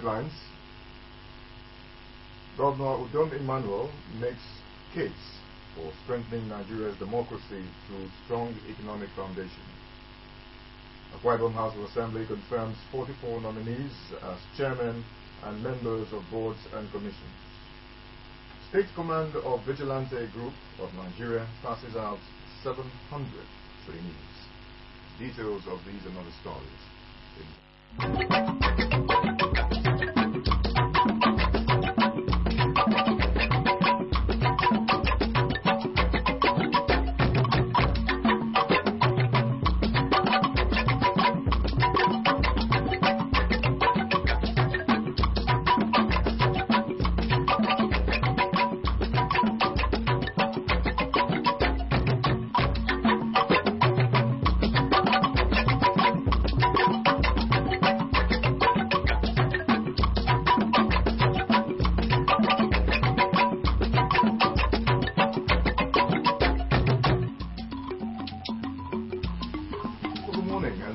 headlines. Governor Udom Emmanuel makes case for strengthening Nigeria's democracy through strong economic foundation. Akwa Ibom House of Assembly confirms 44 nominees as chairmen and members of boards and commissions. State Command of Vigilante Group of Nigeria passes out 700 trainees. Details of these and other stories.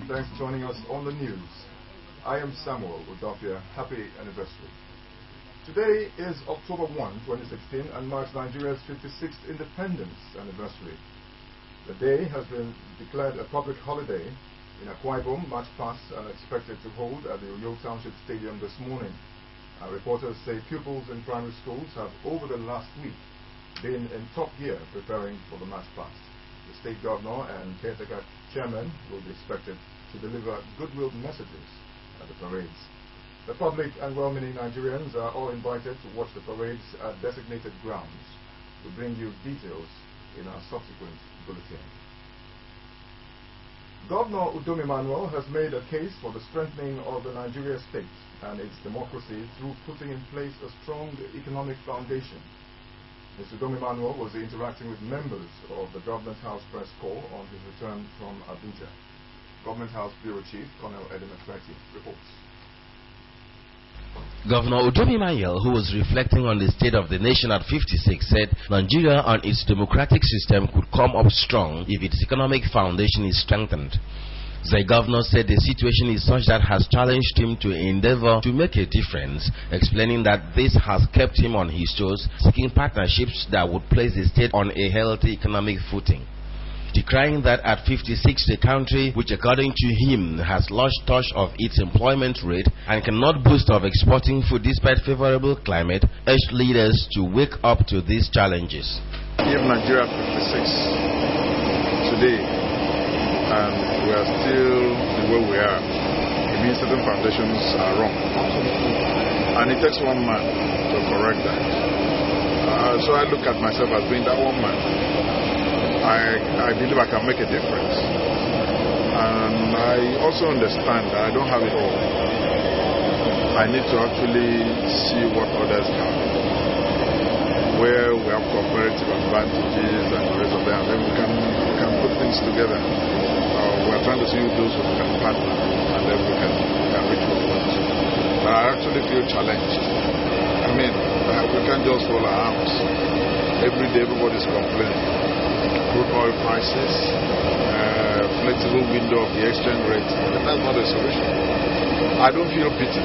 Thanks for joining us on the news. I am Samuel Udofia. Happy anniversary. Today is October 1, 2016 and marks Nigeria's 56th independence anniversary. The day has been declared a public holiday. In Akwa Ibom, March past are expected to hold at the Uyo Township Stadium this morning. Our reporters say pupils in primary schools have over the last week been in top gear preparing for the March past. The state governor and caretaker chairman will be expected to deliver goodwill messages at the parades. The public and well-meaning Nigerians are all invited to watch the parades at designated grounds. We'll bring you details in our subsequent bulletin. Governor Udom Emmanuel has made a case for the strengthening of the Nigeria state and its democracy through putting in place a strong economic foundation. Mr. Udom Emmanuel was interacting with members of the Government House press corps on his return from Abuja. Government House Bureau Chief Colonel Edem Efreti reports. Governor Udom Emmanuel, who was reflecting on the state of the nation at 56, said Nigeria and its democratic system could come up strong if its economic foundation is strengthened. The governor said the situation is such that has challenged him to endeavor to make a difference, explaining that this has kept him on his toes, seeking partnerships that would place the state on a healthy economic footing. Decrying that at 56 the country, which according to him has lost touch of its employment rate and cannot boast of exporting food despite favorable climate, urged leaders to wake up to these challenges. If Nigeria 56 today and we are still the way we are, it means certain foundations are wrong. And it takes one man to correct that. So I look at myself as being that one man. I believe I can make a difference. And I also understand that I don't have it all. I need to actually see what others have, where we have comparative advantages and the rest of them, and then we can put things together. We're trying to see those who can partner, and then we can reach what we want to. But I actually feel challenged. I mean, we can't just roll our arms. Every day everybody's complaining. Crude oil prices, flexible window of the exchange rate, but that's not a solution. I don't feel pity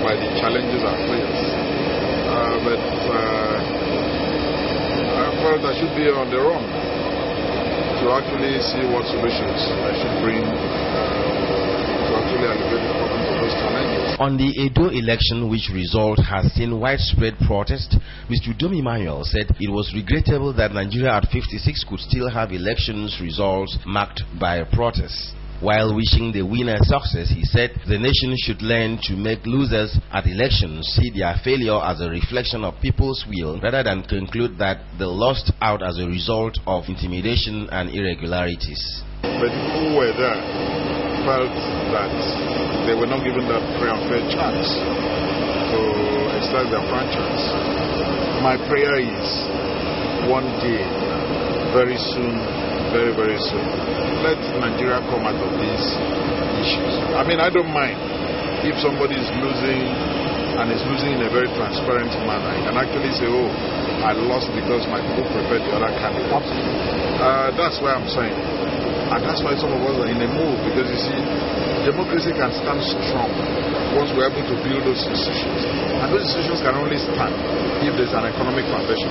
by the challenges our players, but I felt I should be on the run to actually see what solutions I should bring to actually alleviate the problems of those challenges. On the Edo election, which result has seen widespread protest, Mr. Udom Emmanuel said it was regrettable that Nigeria at 56 could still have elections results marked by protests. While wishing the winner success, he said the nation should learn to make losers at elections see their failure as a reflection of people's will rather than conclude that they lost out as a result of intimidation and irregularities. But people who were there felt that they were not given that fair and fair chance to exercise their franchise. My prayer is one day, very soon, very, very soon, let Nigeria come out of these issues. I mean, I don't mind if somebody is losing and is losing in a very transparent manner. You can actually say, oh, I lost because my people preferred the other candidate. That's why I'm saying. And that's why some of us are in a move, because you see, democracy can stand strong once we're able to build those institutions. And those institutions can only stand if there's an economic foundation.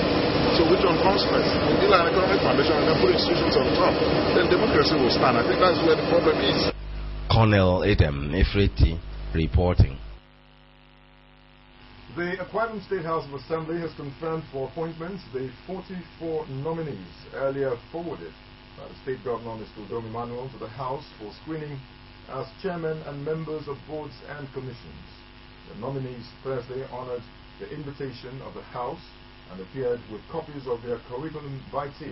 So which one comes first? We build an economic foundation and then put institutions on top. Then democracy will stand. I think that's where the problem is. Colonel Adam Ifreti reporting. The Akwa Ibom State House of Assembly has confirmed for appointments the 44 nominees earlier forwarded by the State Governor, Mr. Udom Emmanuel, to the House for screening as chairmen and members of boards and commissions. The nominees Thursday honored the invitation of the House and appeared with copies of their curriculum vitae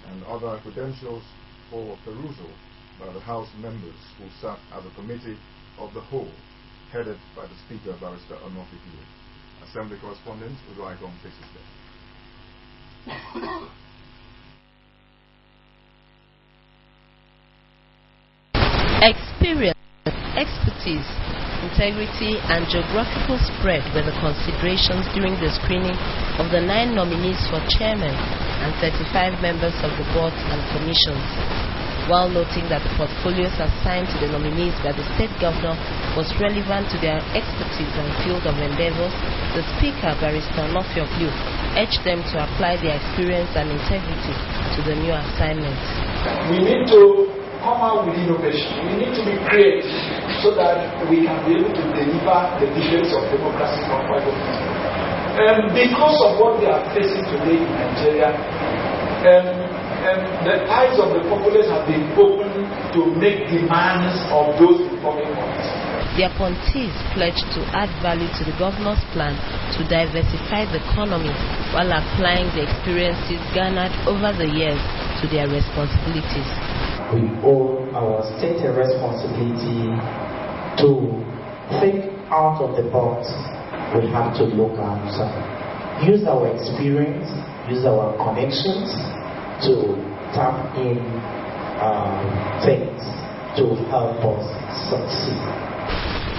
and other credentials for perusal by the House members who sat as a committee of the whole, headed by the Speaker, Barrister Onofikile. Assembly correspondent Uduaikon takes us there. Experience, expertise, integrity, and geographical spread were the considerations during the screening of the 9 nominees for chairman and 35 members of the boards and commissions. While noting that the portfolios assigned to the nominees by the state governor was relevant to their expertise and field of endeavors, the Speaker, Barrister Onofikile, urged them to apply their experience and integrity to the new assignments. We need to come out with innovation. We need to be creative so that we can be able to deliver the visions of democracy from Akwa Ibom. Because of what we are facing today in Nigeria, the eyes of the populace have been opened to make demands of those informing us. The appointees pledged to add value to the governor's plan to diversify the economy while applying the experiences garnered over the years to their responsibilities. We owe our state a responsibility to think out of the box. We have to look outside. Use our experience, use our connections to tap in things to help us succeed.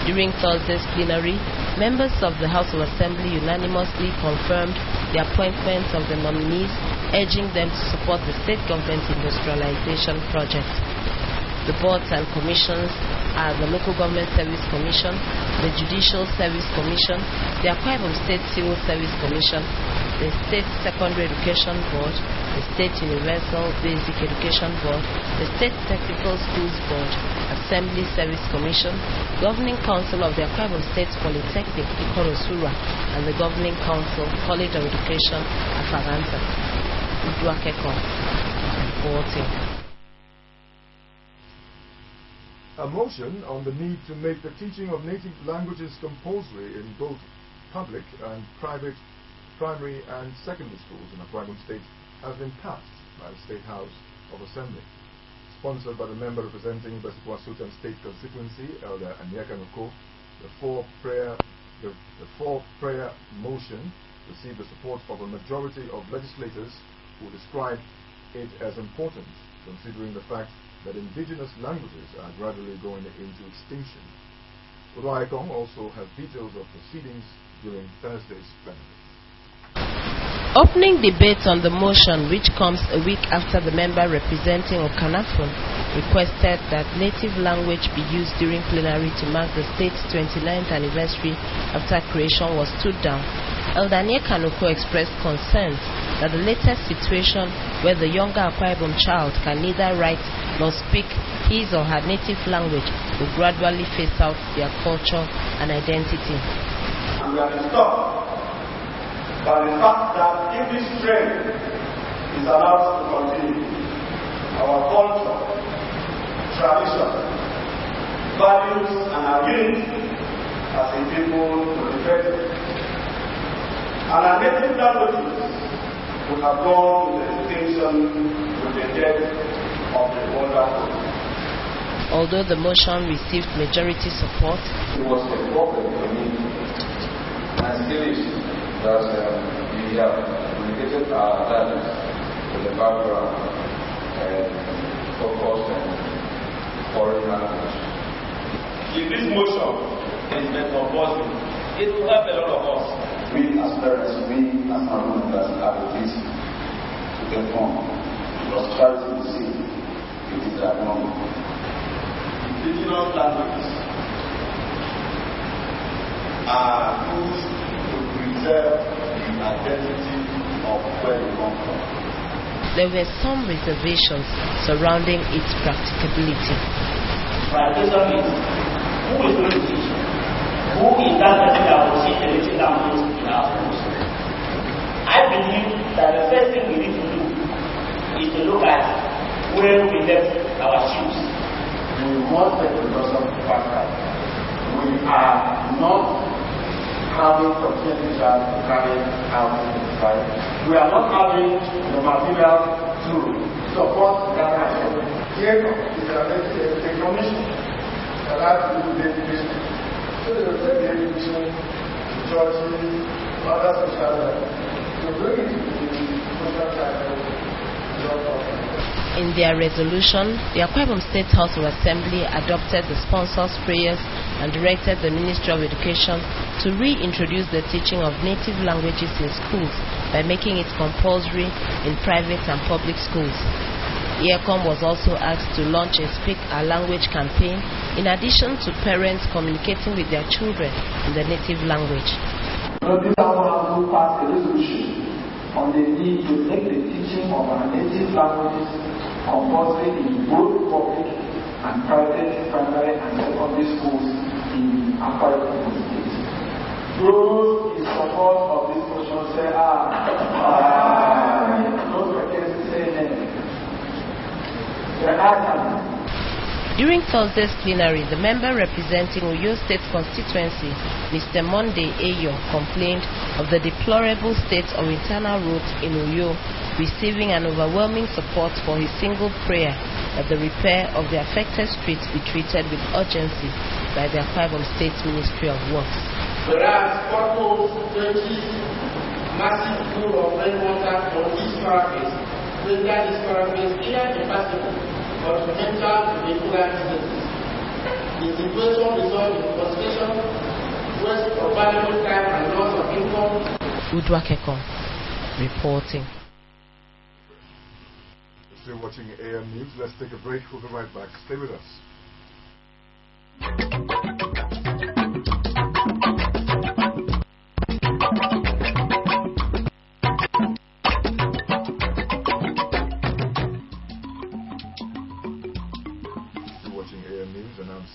During Thursday's plenary, members of the House of Assembly unanimously confirmed the appointments of the nominees, urging them to support the state government industrialization project. The boards and commissions are the Local Government Service Commission, the Judicial Service Commission, the Akwa Ibom State Civil Service Commission, the State Secondary Education Board, the State Universal Basic Education Board, the State Technical Schools Board, Assembly Service Commission, Governing Council of the Akwa Ibom State Polytechnic, Ikorosura, and the Governing Council, College of Education, Afaganta. Uduakeko reporting. A motion on the need to make the teaching of native languages compulsory in both public and private primary and secondary schools in Akwa Ibom State has been passed by the State House of Assembly. Sponsored by the member representing Besikwa Sultan State Constituency, Elder Anyeka Nuko, the four-prayer motion received the support of a majority of legislators who described it as important, considering the fact that indigenous languages are gradually going into extinction. Uduaikon also has details of proceedings during Thursday's plenary. Opening debate on the motion, which comes a week after the member representing Okanafon requested that native language be used during plenary to mark the state's 29th anniversary after creation, was stood down, Elder Anyeka Nuko expressed concerns that the latest situation where the younger Akwa Ibom child can neither write nor speak his or her native language will gradually phase out their culture and identity. We are disturbed by the fact that if this trend is allowed to continue, our culture, tradition, values, and our unity as a people will be threatened. And our native languages would have gone to the extinction with the death of the wonderful. Although the motion received majority support, it was a problem for me, and still is, that we have communicated our values to the background and focused on foreign language. If this motion is meant for compulsory, it will help a lot of us. We as parents, we as members have a duty to get on. Because charity is sin, it is abnormal. indigenous languages are used to preserve the identity of where we come from. There were some reservations surrounding its practicability. My question is, who is going to teach? Who is that person that will teach the native language in our schools? I believe that the first thing we need to do is to look at where we left our shoes. We must take the lesson of the fact that we are not having sufficient teachers to carry out this right. We are not having the material to support that action. Here is a commission that has to do with education. So they will take the education to churches, other social life. To bring it to the social cycle. In their resolution, the Akwa Ibom State House of Assembly adopted the sponsors' prayers and directed the Ministry of Education to reintroduce the teaching of native languages in schools by making it compulsory in private and public schools. EACOM was also asked to launch a Speak Our Language campaign in addition to parents communicating with their children in the native language. This House will pass a resolution on the need to make the teaching of our native languages compulsory in both public and private primary and secondary schools in Akwa Ibom State. Those in support of this motion say, those against say nay. During Thursday's plenary, the member representing Uyo State constituency, Mr. Monday Ayo, complained of the deplorable state of internal roads in Uyo, receiving an overwhelming support for his single prayer that the repair of the affected streets be treated with urgency by the Akwa Ibom State Ministry of Works. Whereas potholes, trenches, massive pool of rainwater on these parameters render these parameters either impassable or to enter vehicular distances. The situation results in frustration, waste of valuable time and loss of income. Udwa Kekon reporting. Still watching AM News. Let's take a break. We'll be right back. Stay with us.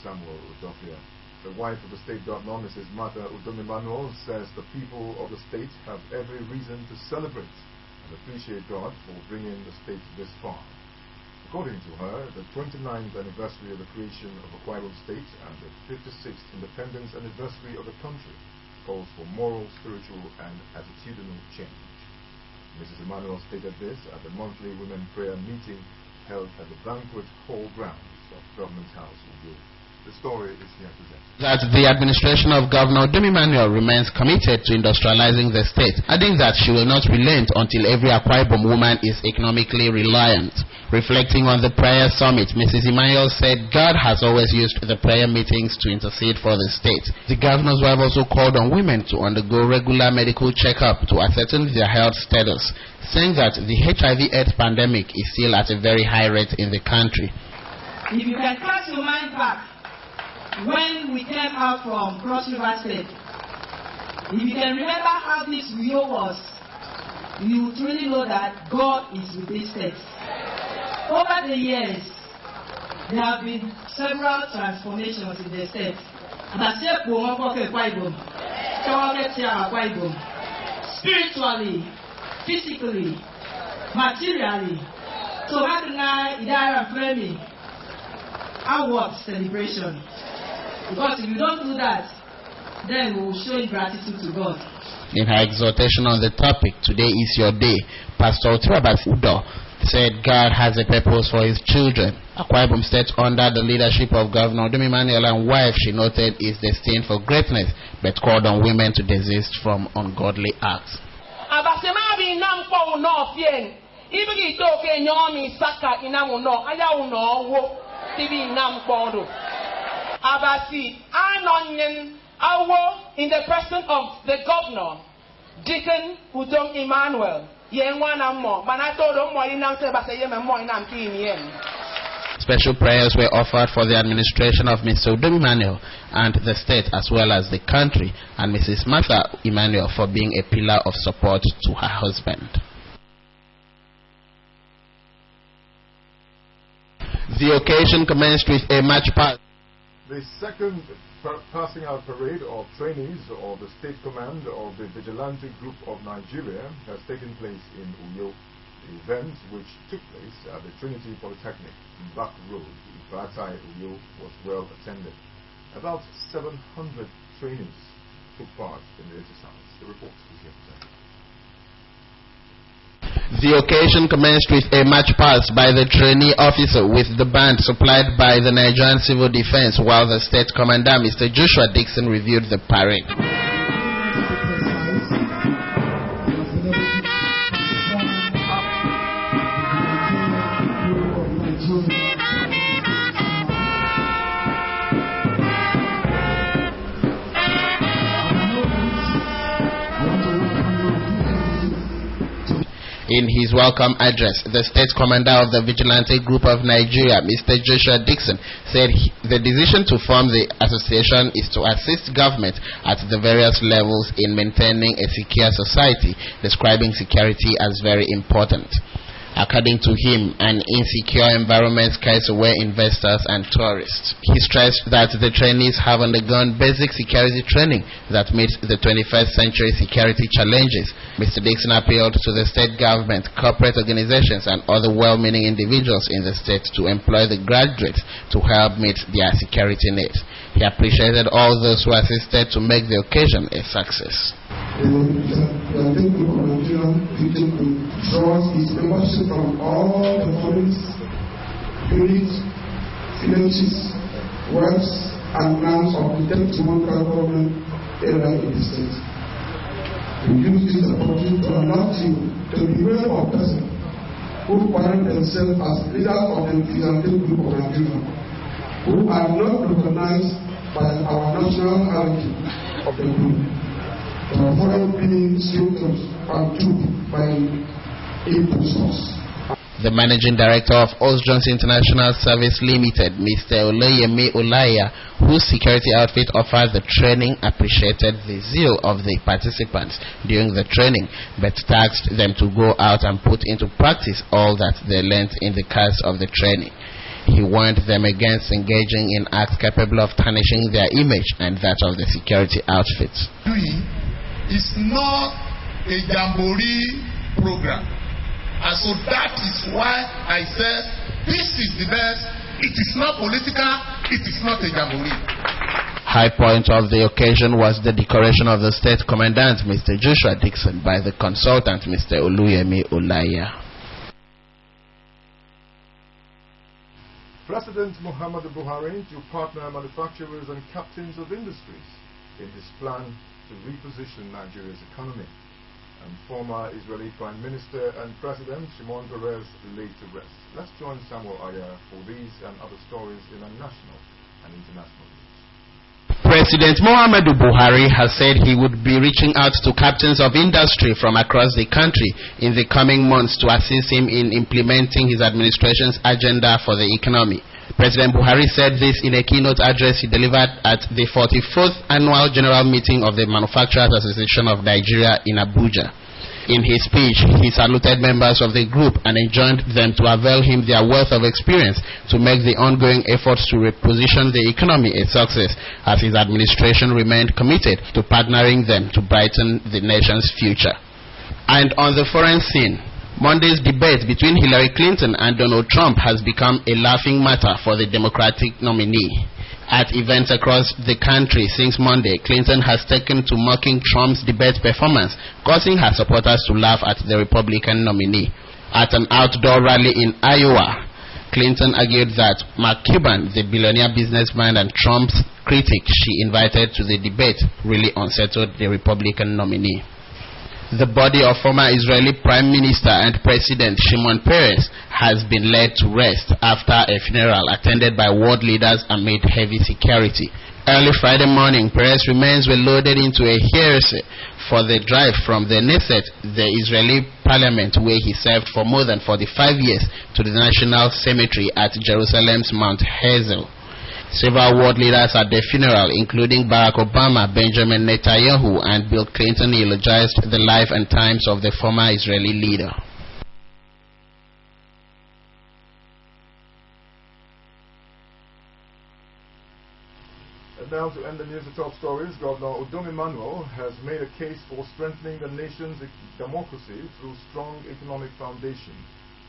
Samuel Udofia. The wife of the state governor, Mrs. Martha Udom-Emmanuel, says the people of the state have every reason to celebrate and appreciate God for bringing the state this far. According to her, the 29th anniversary of the creation of Akwa Ibom State and the 56th independence anniversary of the country calls for moral, spiritual, and attitudinal change. Mrs. Emmanuel stated this at the monthly women prayer meeting held at the banquet hall grounds of Government House in Uyo. The story is here presented. That the administration of Governor Udom-Emmanuel remains committed to industrializing the state, adding that she will not relent until every Akwa Ibom woman is economically reliant. Reflecting on the prayer summit, Mrs. Emmanuel said God has always used the prayer meetings to intercede for the state. The governor's wife also called on women to undergo regular medical checkup to ascertain their health status, saying that the HIV/AIDS pandemic is still at a very high rate in the country. If you can cast your mind back, when we came out from Cross River State, if you can remember how this Uyo was, you truly know that God is with this state. Over the years, there have been several transformations in the state. Spiritually, physically, materially, to have Idara Fleming award celebration. Because if you don't do that, then we will show gratitude to God. In her exhortation on the topic, Today is Your Day, Pastor Trabas Udo said God has a purpose for his children. Akwa Ibom State, under the leadership of Governor Udom-Emmanuel and wife, she noted, is destined for greatness, but called on women to desist from ungodly acts. Abasi Anonyen Awo in the presence of the governor, Deacon Udom-Emmanuel. Special prayers were offered for the administration of Mr. Udom Emmanuel and the state as well as the country, and Mrs. Martha Emmanuel for being a pillar of support to her husband. The occasion commenced with a march past. The second passing out parade of trainees of the State Command of the Vigilante Group of Nigeria has taken place in Uyo. The event, which took place at the Trinity Polytechnic, Back Road, Batai, Uyo, was well attended. About 700 trainees took part in the exercise. The report is here presented. The occasion commenced with a march past by the trainee officer with the band supplied by the Nigerian Civil Defense, while the State Commander, Mr. Joshua Dixon, reviewed the parade. In his welcome address, the State Commander of the Vigilante Group of Nigeria, Mr. Joshua Dixon, said the decision to form the association is to assist government at the various levels in maintaining a secure society, describing security as very important. According to him, an insecure environment scares away investors and tourists. He stressed that the trainees have undergone basic security training that meets the 21st century security challenges. Mr. Dixon appealed to the state government, corporate organizations, and other well-meaning individuals in the state to employ the graduates to help meet their security needs. He appreciated all those who assisted to make the occasion a success. Draws its membership from all the bodies, units, villages, works, and plans of the deputy local government area in the state. We use this opportunity to alert you to beware of persons who find themselves as leaders of the Vigilante Group of Nigeria, who are not recognized by our national hierarchy of the group, to avoid being symptoms and duped by impostors. The Managing Director of Osjones International Service Limited, Mr. Oluyemi Olaya, whose security outfit offered the training, appreciated the zeal of the participants during the training, but tasked them to go out and put into practice all that they learned in the course of the training. He warned them against engaging in acts capable of tarnishing their image and that of the security outfits. It's not a jamboree program. And so that is why I said this is the best. It is not political. It is not a jamboree. High point of the occasion was the decoration of the State Commandant, Mr. Joshua Dixon, by the consultant, Mr. Oluyemi Olaya. President Muhammadu Buhari to partner manufacturers and captains of industries in his plan to reposition Nigeria's economy. And former Israeli Prime Minister and President Shimon Peres laid to rest. Let's join Samuel Aya for these and other stories in our national and international news. President Muhammadu Buhari has said he would be reaching out to captains of industry from across the country in the coming months to assist him in implementing his administration's agenda for the economy. President Buhari said this in a keynote address he delivered at the 44th Annual General Meeting of the Manufacturers Association of Nigeria in Abuja. In his speech, he saluted members of the group and enjoined them to avail him their wealth of experience to make the ongoing efforts to reposition the economy a success, as his administration remained committed to partnering them to brighten the nation's future. And on the foreign scene, Monday's debate between Hillary Clinton and Donald Trump has become a laughing matter for the Democratic nominee. At events across the country since Monday, Clinton has taken to mocking Trump's debate performance, causing her supporters to laugh at the Republican nominee. At an outdoor rally in Iowa, Clinton argued that Mark Cuban, the billionaire businessman and Trump's critic she invited to the debate, really unsettled the Republican nominee. The body of former Israeli Prime Minister and President Shimon Peres has been laid to rest after a funeral attended by world leaders amid heavy security. Early Friday morning, Peres' remains were loaded into a hearse for the drive from the Knesset, the Israeli parliament, where he served for more than 45 years, to the National Cemetery at Jerusalem's Mount Herzl. Several world leaders at the funeral, including Barack Obama, Benjamin Netanyahu, and Bill Clinton, eulogized the life and times of the former Israeli leader. And now to end the news, the top stories. Governor Udom Emmanuel has made a case for strengthening the nation's democracy through strong economic foundation.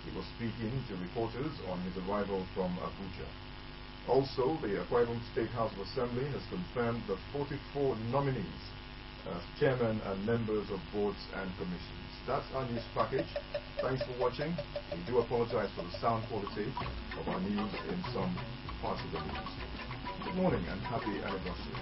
He was speaking to reporters on his arrival from Abuja. Also, the Akwa Ibom State House of Assembly has confirmed the 44 nominees as chairmen and members of boards and commissions. That's our news package. Thanks for watching. We do apologize for the sound quality of our news in some parts of the news. Good morning and happy anniversary.